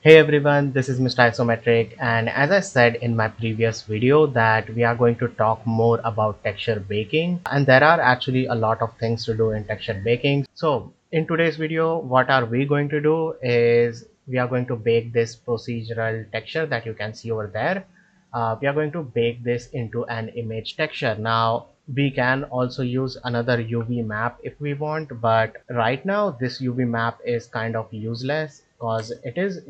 Hey everyone, this is Mr. Isometric, and as I said in my previous video that we are going to talk more about texture baking, and there are actually a lot of things to do in texture baking. So in today's video, what are we going to do is we are going to bake this procedural texture that you can see over there. We are going to bake this into an image texture. Now we can also use another UV map if we want, but right now this UV map is kind of useless because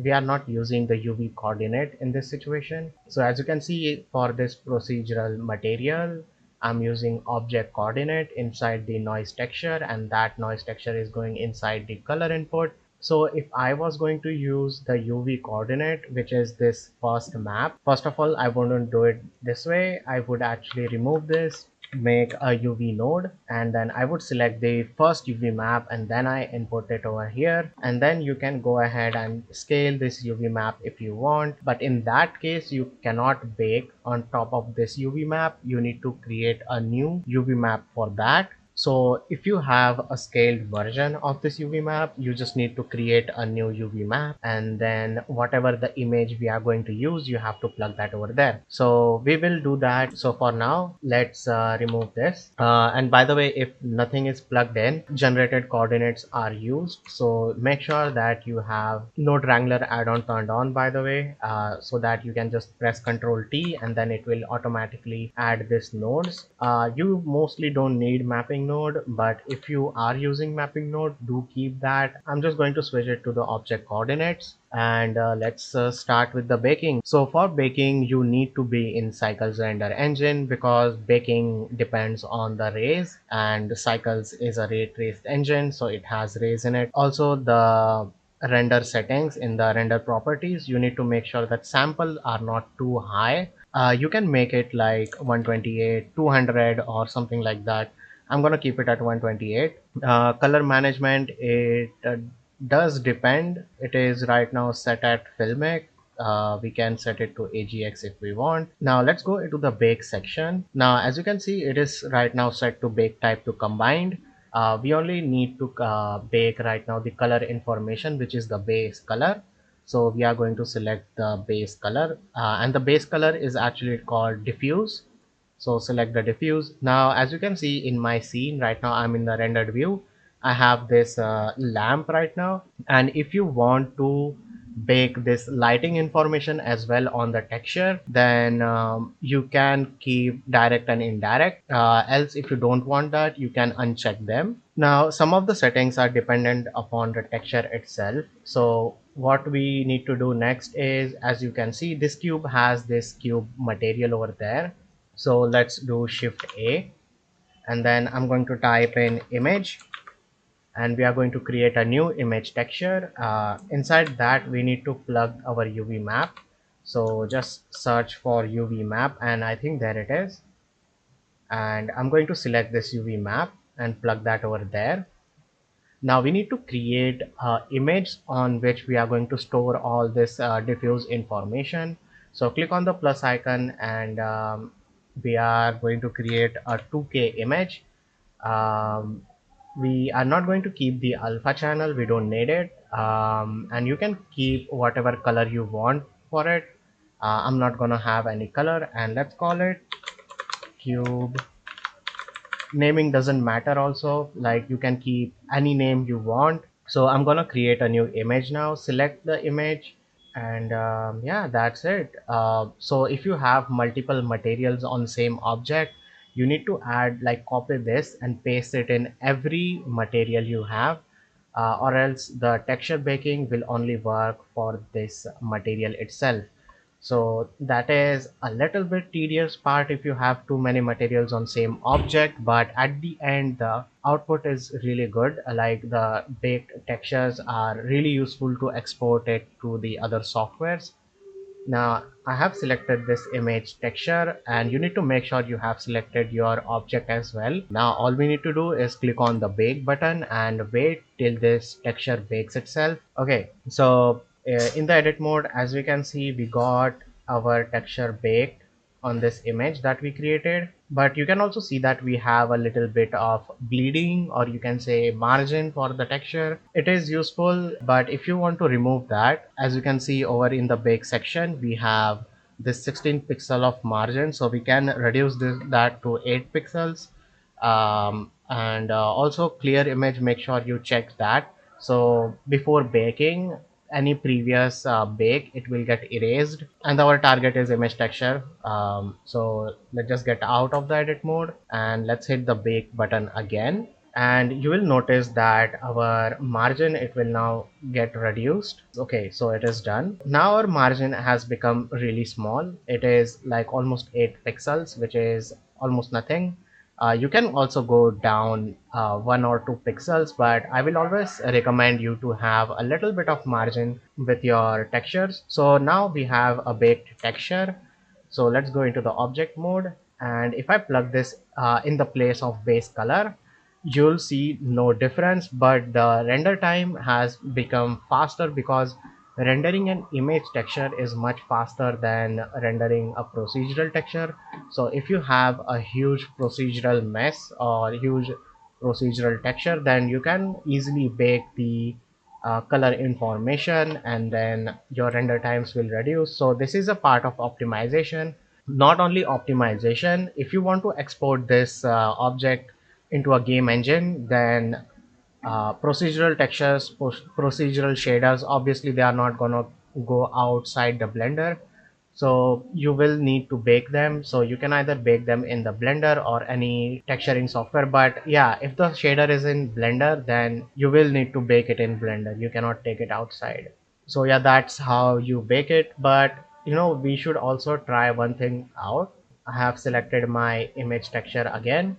we are not using the UV coordinate in this situation. So as you can see, for this procedural material, I'm using object coordinate inside the noise texture, and that noise texture is going inside the color input. So if I was going to use the UV coordinate, which is this first map, first of all, I wouldn't do it this way. I would actually remove this, make a UV node, and then I would select the first UV map, and then I input it over here. And then you can go ahead and scale this UV map if you want. But in that case, you cannot bake on top of this UV map. You need to create a new UV map for that. So if you have a scaled version of this UV map, you just need to create a new UV map, and then whatever the image we are going to use, you have to plug that over there. So we will do that. So for now, let's remove this. And by the way, if nothing is plugged in, generated coordinates are used. So make sure that you have Node Wrangler add-on turned on, by the way, so that you can just press Ctrl T and then it will automatically add this nodes. You mostly don't need mapping node, but if you are using mapping node, do keep that. I'm just going to switch it to the object coordinates, and let's start with the baking. So for baking, you need to be in Cycles render engine because baking depends on the rays, and Cycles is a ray traced engine, so it has rays in it. Also, the render settings in the render properties, you need to make sure that samples are not too high. You can make it like 128, 200 or something like that. I'm gonna keep it at 128. Color management, it does depend. It is right now set at filmic. We can set it to AGX if we want. Now let's go into the bake section. Now as you can see, it is right now set to bake type to combined. We only need to bake right now the color information, which is the base color. So we are going to select the base color, and the base color is actually called diffuse. So select the diffuse. Now as you can see in my scene right now, I'm in the rendered view. I have this lamp right now, and if you want to bake this lighting information as well on the texture, then you can keep direct and indirect. Else if you don't want that, you can uncheck them. Now some of the settings are dependent upon the texture itself. So what we need to do next is, as you can see, this cube has this cube material over there. So let's do Shift A, and then I'm going to type in image, and we are going to create a new image texture. Inside that, we need to plug our UV map. So just search for UV map, and I think there it is. And I'm going to select this UV map and plug that over there. Now we need to create an image on which we are going to store all this diffuse information. So click on the plus icon, and we are going to create a 2K image. Um, we are not going to keep the alpha channel, we don't need it. And you can keep whatever color you want for it. I'm not gonna have any color, and let's call it cube. Naming doesn't matter also, like you can keep any name you want. So I'm gonna create a new image now, select the image, and yeah, that's it. So if you have multiple materials on the same object, you need to add, like, copy this and paste it in every material you have, or else the texture baking will only work for this material itself. So that is a little bit tedious part if you have too many materials on same object, but at the end the output is really good. Like, the baked textures are really useful to export it to the other softwares. Now I have selected this image texture, and you need to make sure you have selected your object as well. Now all we need to do is click on the bake button and wait till this texture bakes itself. Okay, so in the edit mode, as we can see, we got our texture baked on this image that we created. but you can also see that we have a little bit of bleeding, or you can say margin for the texture. It is useful, but if you want to remove that, as you can see over in the bake section, we have this 16 pixel of margin, so we can reduce that to 8 pixels. And also clear image, make sure you check that. So before baking any previous bake, it will get erased, and our target is image texture. So let's just get out of the edit mode and let's hit the bake button again, and you will notice that our margin, it will now get reduced. Okay, so it is done. Now our margin has become really small. It is like almost 8 pixels, which is almost nothing. You can also go down 1 or 2 pixels, but I will always recommend you to have a little bit of margin with your textures. So now we have a baked texture. So let's go into the object mode, and if I plug this in the place of base color, you'll see no difference, but the render time has become faster because rendering an image texture is much faster than rendering a procedural texture. So if you have a huge procedural mess or huge procedural texture, then you can easily bake the color information, and then your render times will reduce. So this is a part of optimization. Not only optimization, if you want to export this object into a game engine, then procedural textures, procedural shaders, obviously they are not gonna go outside the blender, so you will need to bake them. So you can either bake them in the blender or any texturing software, but yeah, if the shader is in blender, then you will need to bake it in blender, you cannot take it outside. So yeah, that's how you bake it. But we should also try one thing out. I have selected my image texture again.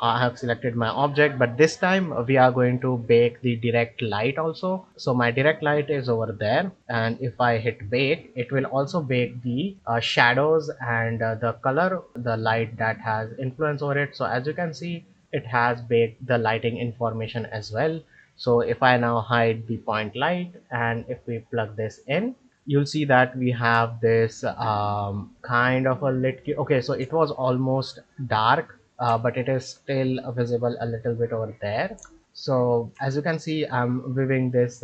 I have selected my object, but this time we are going to bake the direct light also. So my direct light is over there, and if I hit bake, it will also bake the shadows and the color, the light that has influence over it. So as you can see, it has baked the lighting information as well. So if I now hide the point light, and if we plug this in, you'll see that we have this kind of a lit. Okay, so it was almost dark, but it is still visible a little bit over there. So as you can see, I'm viewing this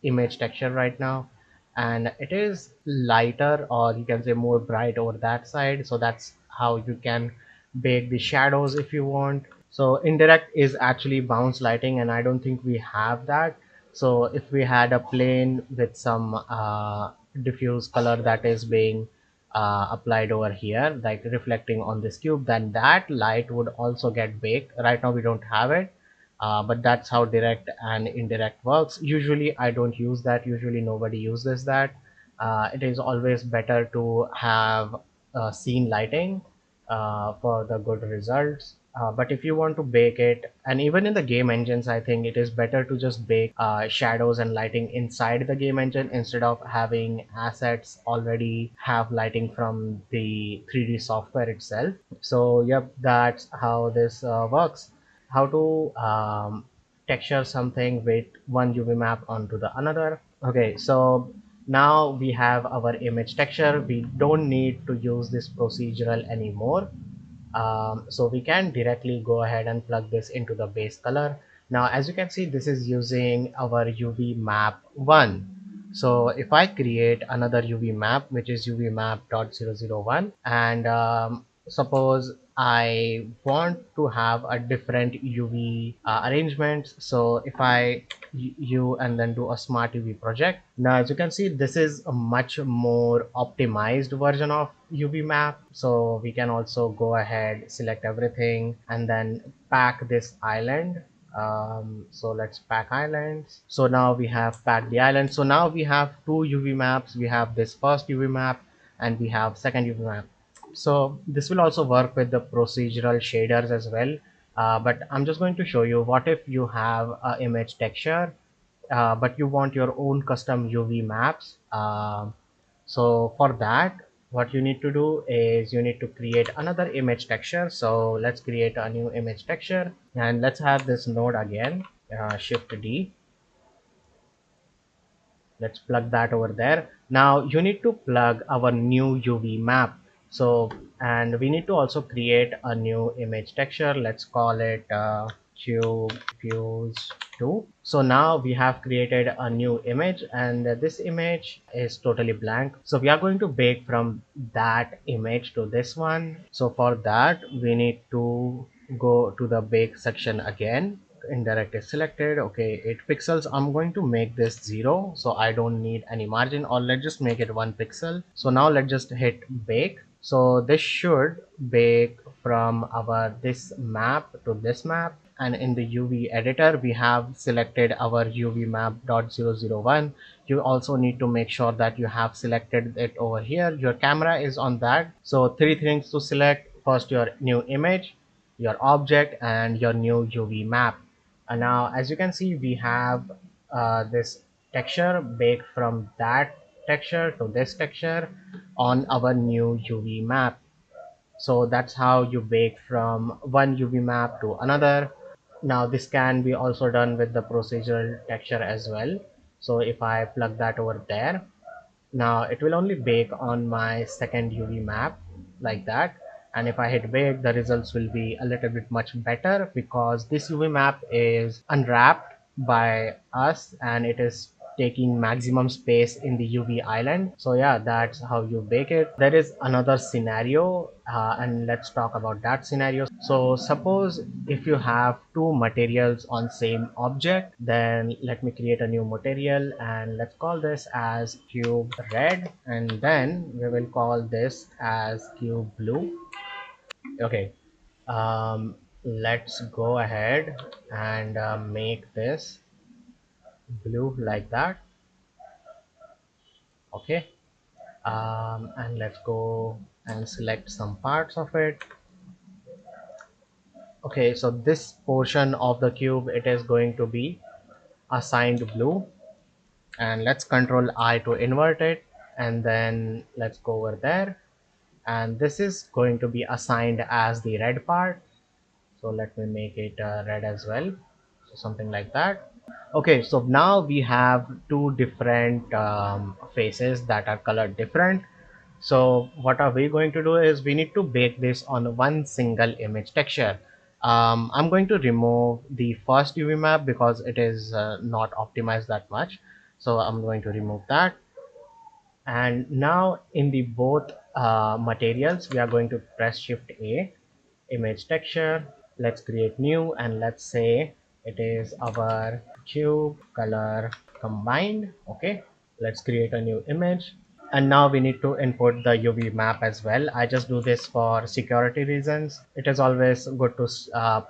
image texture right now, and it is lighter, or you can say more bright over that side. So that's how you can bake the shadows if you want. So indirect is actually bounce lighting, and I don't think we have that. So if we had a plane with some diffuse color that is being applied over here, like reflecting on this cube, then that light would also get baked. Right now we don't have it, but that's how direct and indirect works. Usually I don't use that, usually nobody uses that. It is always better to have scene lighting for the good results. But if you want to bake it, and even in the game engines, I think it is better to just bake shadows and lighting inside the game engine instead of having assets already have lighting from the 3D software itself. So yep, that's how this works. How to texture something with one UV map onto the another. Okay, so now we have our image texture. We don't need to use this procedural anymore. So we can directly go ahead and plug this into the base color. Now as you can see, this is using our UV map 1. So if I create another UV map, which is UV map.001, and suppose I want to have a different UV arrangement. So if I you and then do a smart UV project, now as you can see, this is a much more optimized version of UV map. So we can also go ahead, select everything, and then pack this island. So let's pack islands. So now we have packed the island. So now we have two UV maps. We have this first UV map, and we have second UV map. So this will also work with the procedural shaders as well. But I'm just going to show you, what if you have a image texture, but you want your own custom UV maps. So for that, what you need to do is you need to create another image texture. So let's create a new image texture, and let's have this node again, shift D. Let's plug that over there. Now you need to plug our new UV map. So And we need to also create a new image texture. Let's call it cube fuse 2. So now we have created a new image, and this image is totally blank, so we are going to bake from that image to this one. So for that we need to go to the bake section again. Indirect is selected. Okay, 8 pixels. I'm going to make this 0, so I don't need any margin, or let's just make it 1 pixel. So now let's just hit bake. So this should bake from our this map to this map, and in the UV editor we have selected our UV map .001. You also need to make sure that you have selected it over here. Your camera is on that. So three things to select: first your new image, your object, and your new UV map. And now as you can see, we have this texture baked from that texture to this texture on our new UV map. So that's how you bake from one UV map to another. Now this can be also done with the procedural texture as well. So if I plug that over there, now it will only bake on my second UV map like that. And if I hit bake, the results will be a little bit much better, because this UV map is unwrapped by us and it is taking maximum space in the UV island. So yeah, that's how you bake it. There is another scenario, and let's talk about that scenario. So suppose if you have two materials on same object, then let me create a new material and let's call this as cube red, and then we will call this as cube blue. Okay, let's go ahead and make this blue like that. Okay, and let's go and select some parts of it. Okay, so this portion of the cube, it is going to be assigned blue, and let's control I to invert it, and then let's go over there, and this is going to be assigned as the red part. So let me make it red as well, so something like that. Okay, so now we have two different faces that are colored different. So what are we going to do is we need to bake this on one single image texture. I'm going to remove the first UV map because it is not optimized that much, so I'm going to remove that. And now in the both materials, we are going to press shift A, image texture. Let's create new, and let's say it is our cube color combined. Okay, let's create a new image, and now we need to input the UV map as well. I just do this for security reasons. It is always good to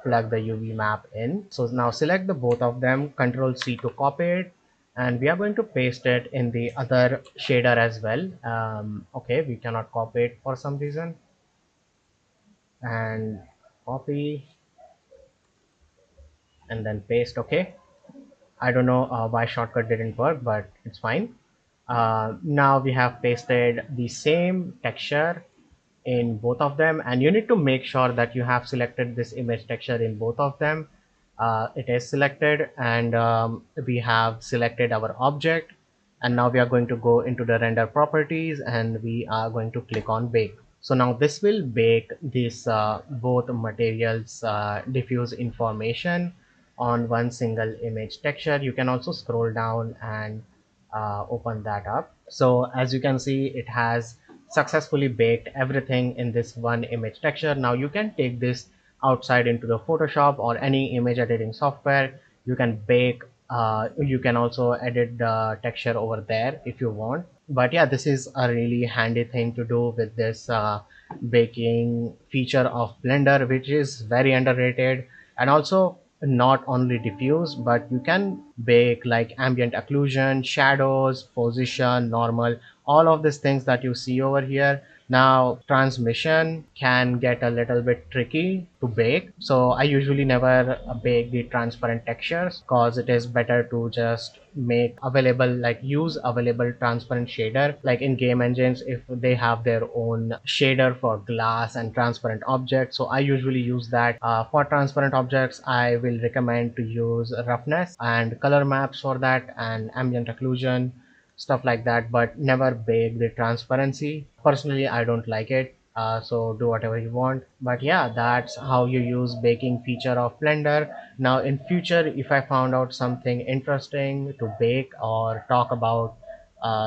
plug the UV map in. So now select the both of them, Control C to copy it, and we are going to paste it in the other shader as well. Okay, we cannot copy it for some reason, and copy and then paste. Okay, I don't know why shortcut didn't work, but it's fine. Now we have pasted the same texture in both of them, and you need to make sure that you have selected this image texture in both of them. It is selected, and we have selected our object, and now we are going to go into the render properties and we are going to click on bake. So now this will bake this both materials diffuse information on one single image texture. You can also scroll down and open that up. So as you can see, it has successfully baked everything in this one image texture. Now you can take this outside into the Photoshop or any image editing software. You can bake, you can also edit the texture over there if you want. But yeah, this is a really handy thing to do with this baking feature of Blender, which is very underrated. And also not only diffuse, but you can bake like ambient occlusion, shadows, position, normal, all of these things that you see over here. Now transmission can get a little bit tricky to bake, so I usually never bake the transparent textures, because it is better to just make available, like use available transparent shader, like in game engines if they have their own shader for glass and transparent objects. So I usually use that. For transparent objects, I will recommend to use roughness and color maps for that, and ambient occlusion, stuff like that, but never bake the transparency. Personally, I don't like it. so do whatever you want. But yeah, that's how you use baking feature of Blender. Now in future, if I found out something interesting to bake or talk about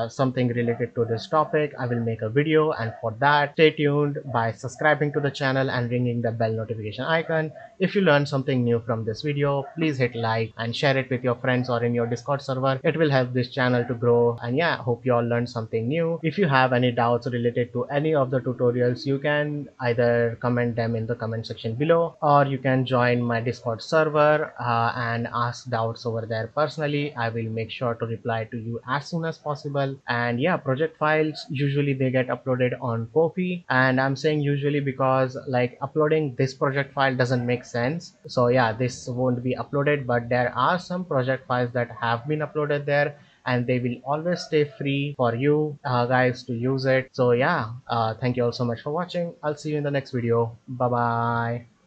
something related to this topic, I will make a video. And for that, stay tuned by subscribing to the channel and ringing the bell notification icon. If you learned something new from this video, please hit like and share it with your friends or in your Discord server. It will help this channel to grow. And yeah, hope you all learned something new. If you have any doubts related to any of the tutorials, you can either comment them in the comment section below, or you can join my Discord server and ask doubts over there personally. I will make sure to reply to you as soon as possible. And yeah, project files usually they get uploaded on Kofi, and I'm saying usually because like uploading this project file doesn't make sense. So yeah, this won't be uploaded, but there are some project files that have been uploaded there, and they will always stay free for you guys to use it. So yeah, thank you all so much for watching. I'll see you in the next video. Bye bye.